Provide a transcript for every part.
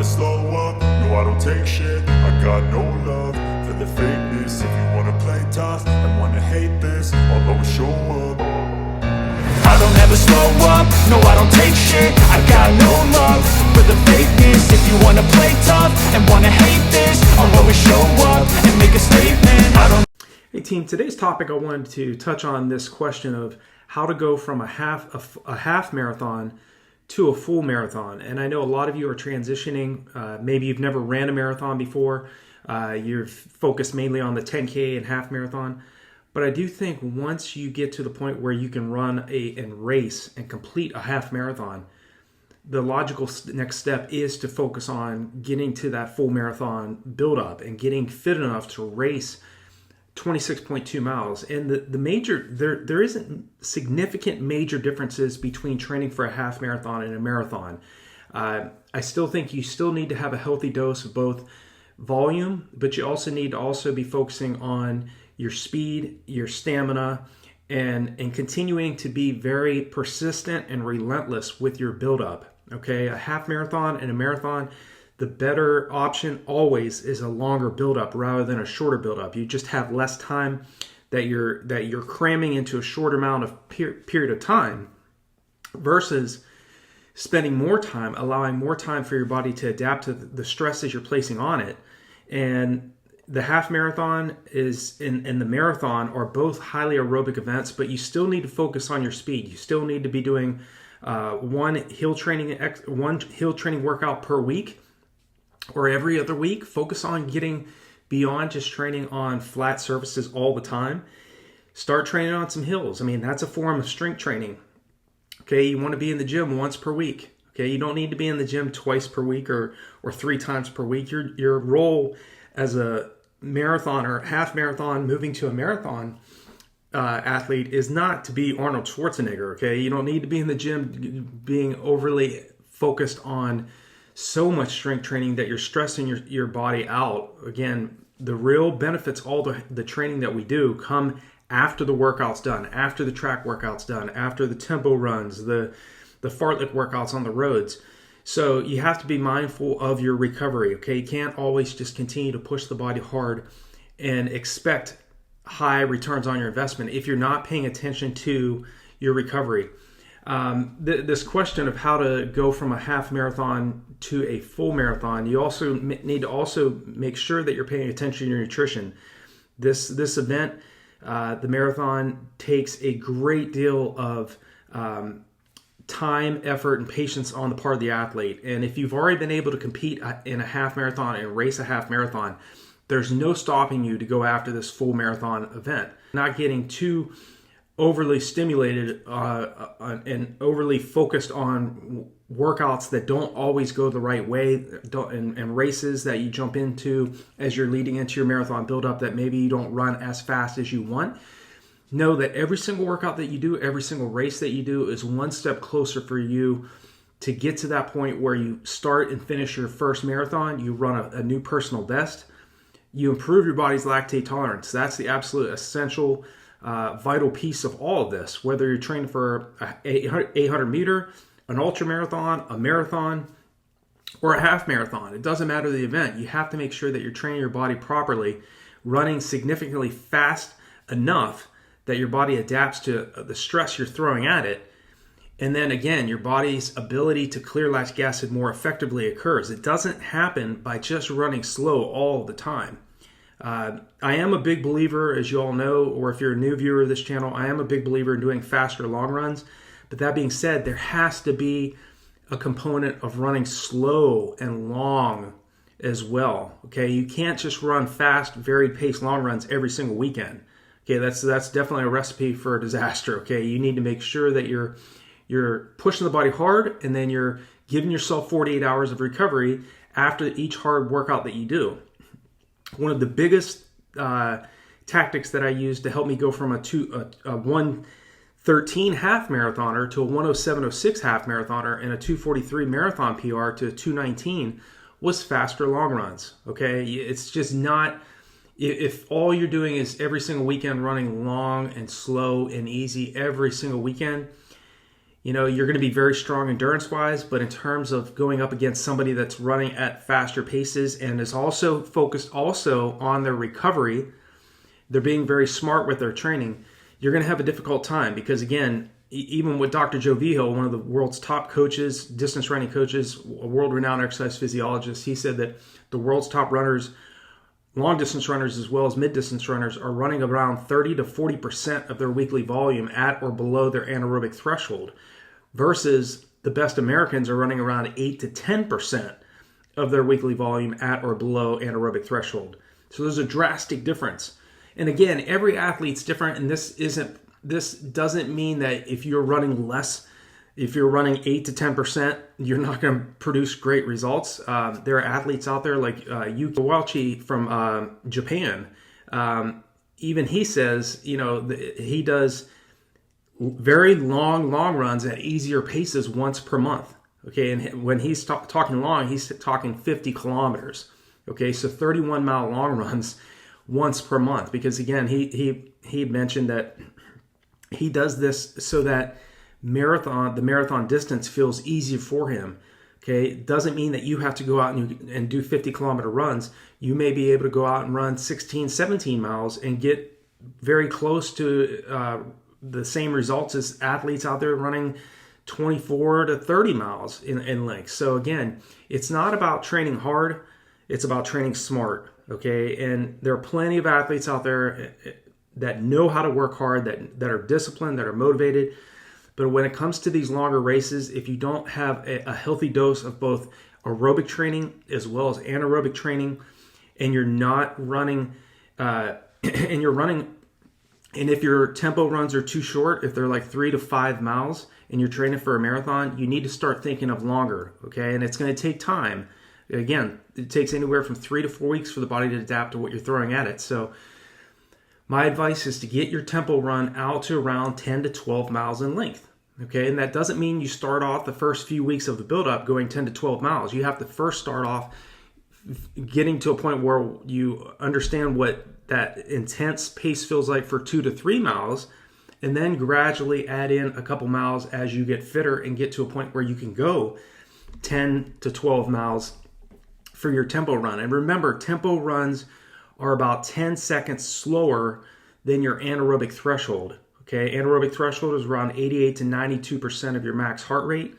slow up, no I don't take shit. I got no love for the fakeness. If you wanna play tough and wanna hate this, I'll always show up. I don't ever slow up, no I don't take shit. I got no love for the fakeness. If you wanna play tough and wanna hate this, I'll always show up and make a statement. I don't. Hey team, today's topic I wanted to touch on this question of how to go from a half marathon to a full marathon. And I know a lot of you are transitioning. Maybe you've never ran a marathon before. You're focused mainly on the 10K and half marathon. But I do think once you get to the point where you can run and race and complete a half marathon, the logical next step is to focus on getting to that full marathon buildup and getting fit enough to race 26.2 miles. And the major, there isn't significant major differences between training for a half marathon and a marathon. I still think you still need to have a healthy dose of both volume, but you also need to be focusing on your speed, your stamina, and continuing to be very persistent and relentless with your buildup. Okay, a half marathon and a marathon, the better option always is a longer buildup rather than a shorter buildup. You just have less time that you're cramming into a short amount of period of time versus spending more time, allowing more time for your body to adapt to the stresses you're placing on it. And the half marathon and the marathon are both highly aerobic events, but you still need to focus on your speed. You still need to be doing one hill training workout per week or every other week. Focus on getting beyond just training on flat surfaces all the time. Start training on some hills. I mean, that's a form of strength training. Okay, you want to be in the gym once per week. Okay, you don't need to be in the gym twice per week or 3 times per week. Your role as a marathon or half marathon moving to a marathon athlete is not to be Arnold Schwarzenegger. Okay, you don't need to be in the gym being overly focused on so much strength training that you're stressing your body out. Again, the real benefits, all the training that we do come after the workout's done, after the track workout's done, after the tempo runs, the fartlek workouts on the roads. So you have to be mindful of your recovery. Okay, you can't always just continue to push the body hard and expect high returns on your investment if you're not paying attention to your recovery. This question of how to go from a half marathon to a full marathon, you also need to make sure that you're paying attention to your nutrition. This event, the marathon, takes a great deal of time, effort, and patience on the part of the athlete. And if you've already been able to compete in a half marathon and race a half marathon, there's no stopping you to go after this full marathon event. Not getting too overly stimulated and overly focused on workouts that don't always go the right way, and races that you jump into as you're leading into your marathon buildup that maybe you don't run as fast as you want. Know that every single workout that you do, every single race that you do is one step closer for you to get to that point where you start and finish your first marathon, you run a new personal best, you improve your body's lactate tolerance. That's the absolute essential vital piece of all of this, whether you're training for a 800 meter, an ultra marathon, a marathon, or a half marathon. It doesn't matter the event. You have to make sure that you're training your body properly, running significantly fast enough that your body adapts to the stress you're throwing at it. And then again, your body's ability to clear lactic acid more effectively occurs. It doesn't happen by just running slow all the time. I am a big believer, as you all know, or if you're a new viewer of this channel, I am a big believer in doing faster long runs. But that being said, there has to be a component of running slow and long as well. Okay, you can't just run fast, varied pace long runs every single weekend. Okay, that's definitely a recipe for a disaster. Okay, you need to make sure that you're pushing the body hard, and then you're giving yourself 48 hours of recovery after each hard workout that you do. One of the biggest tactics that I use to help me go from a 1:13 half marathoner to a 1:07:06 half marathoner and a 2:43 marathon PR to a 2:19 was faster long runs. Okay, it's just not. If all you're doing is every single weekend running long and slow and easy every single weekend, you're going to be very strong endurance-wise, but in terms of going up against somebody that's running at faster paces and is also focused also on their recovery, they're being very smart with their training, you're going to have a difficult time because, again, even with Dr. Joe Vigil, one of the world's top coaches, distance running coaches, a world-renowned exercise physiologist, he said that the world's top runners, long distance runners as well as mid distance runners, are running around 30 to 40% of their weekly volume at or below their anaerobic threshold, versus the best Americans are running around 8 to 10% of their weekly volume at or below anaerobic threshold. So there's a drastic difference. And again, every athlete's different, and this doesn't mean that if you're running less, if you're running 8 to 10%, you're not going to produce great results. There are athletes out there like Yuki Wachi from Japan. Even he says, he does very long runs at easier paces once per month. Okay, and when he's talking long, he's talking 50 kilometers. Okay, so 31-mile long runs once per month. Because again, he mentioned that he does this so that the marathon distance feels easier for him. Okay, it doesn't mean that you have to go out and do 50-kilometer runs. You may be able to go out and run 16, 17 miles and get very close to the same results as athletes out there running 24 to 30 miles in length. So again, it's not about training hard, it's about training smart. Okay, and there are plenty of athletes out there that know how to work hard, that are disciplined, that are motivated. But when it comes to these longer races, if you don't have a healthy dose of both aerobic training as well as anaerobic training, and you're not running, and if your tempo runs are too short, if they're like 3 to 5 miles, and you're training for a marathon, you need to start thinking of longer, okay? And it's going to take time. Again, it takes anywhere from 3 to 4 weeks for the body to adapt to what you're throwing at it. So my advice is to get your tempo run out to around 10 to 12 miles in length. Okay, and that doesn't mean you start off the first few weeks of the build-up going 10 to 12 miles. You have to first start off getting to a point where you understand what that intense pace feels like for 2 to 3 miles, and then gradually add in a couple miles as you get fitter and get to a point where you can go 10 to 12 miles for your tempo run. And remember, tempo runs are about 10 seconds slower than your anaerobic threshold. Okay, anaerobic threshold is around 88 to 92% of your max heart rate.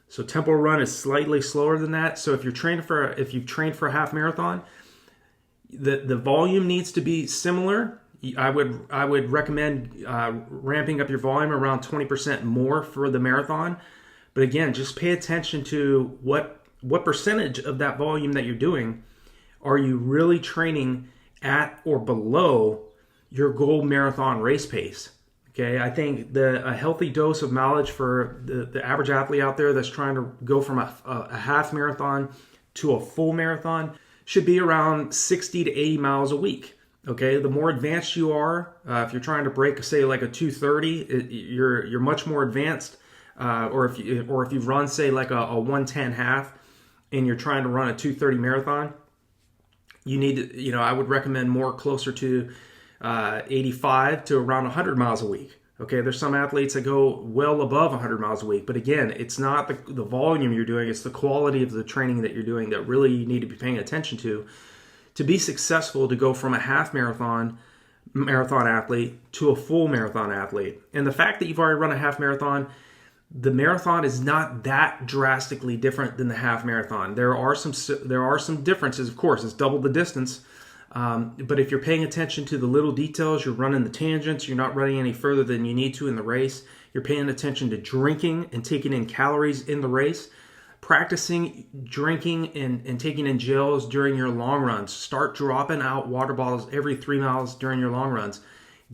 So tempo run is slightly slower than that. So if you've trained for a half marathon, the volume needs to be similar. I would recommend ramping up your volume around 20% more for the marathon. But again, just pay attention to what percentage of that volume that you're doing are you really training at or below your goal marathon race pace. Okay, I think a healthy dose of mileage for the average athlete out there that's trying to go from a half marathon to a full marathon should be around 60 to 80 miles a week. Okay, the more advanced you are, if you're trying to break, say, like a 230, you're much more advanced. Or if you've run, say, like a 110 half, and you're trying to run a 230 marathon, you need to, I would recommend more closer to 85 to around 100 miles a week. Okay, there's some athletes that go well above 100 miles a week, but again, it's not the volume you're doing, it's the quality of the training that you're doing that really you need to be paying attention to be successful, to go from a half marathon athlete to a full marathon athlete. And the fact that you've already run a half marathon, the marathon is not that drastically different than the half marathon. There are some differences, of course. It's double the distance. But if you're paying attention to the little details, you're running the tangents, you're not running any further than you need to in the race, you're paying attention to drinking and taking in calories in the race, practicing drinking and taking in gels during your long runs. Start dropping out water bottles every 3 miles during your long runs.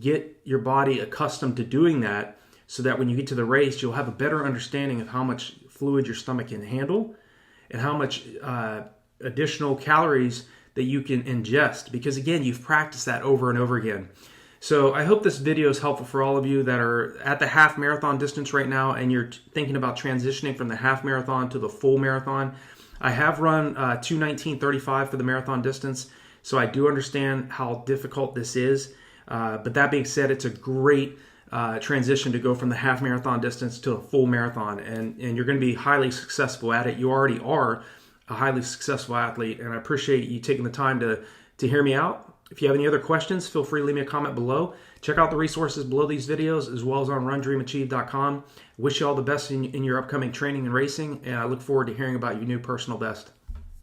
Get your body accustomed to doing that so that when you get to the race, you'll have a better understanding of how much fluid your stomach can handle and how much additional calories that you can ingest, because again, you've practiced that over and over again. So I hope this video is helpful for all of you that are at the half marathon distance right now and you're thinking about transitioning from the half marathon to the full marathon. I have run 2:19:35 for the marathon distance, so I do understand how difficult this is. But that being said, it's a great transition to go from the half marathon distance to a full marathon, and you're going to be highly successful at it. You already are a highly successful athlete, and I appreciate you taking the time to hear me out. If you have any other questions, feel free to leave me a comment below. Check out the resources below these videos, as well as on RunDreamAchieve.com. Wish you all the best in your upcoming training and racing, and I look forward to hearing about your new personal best.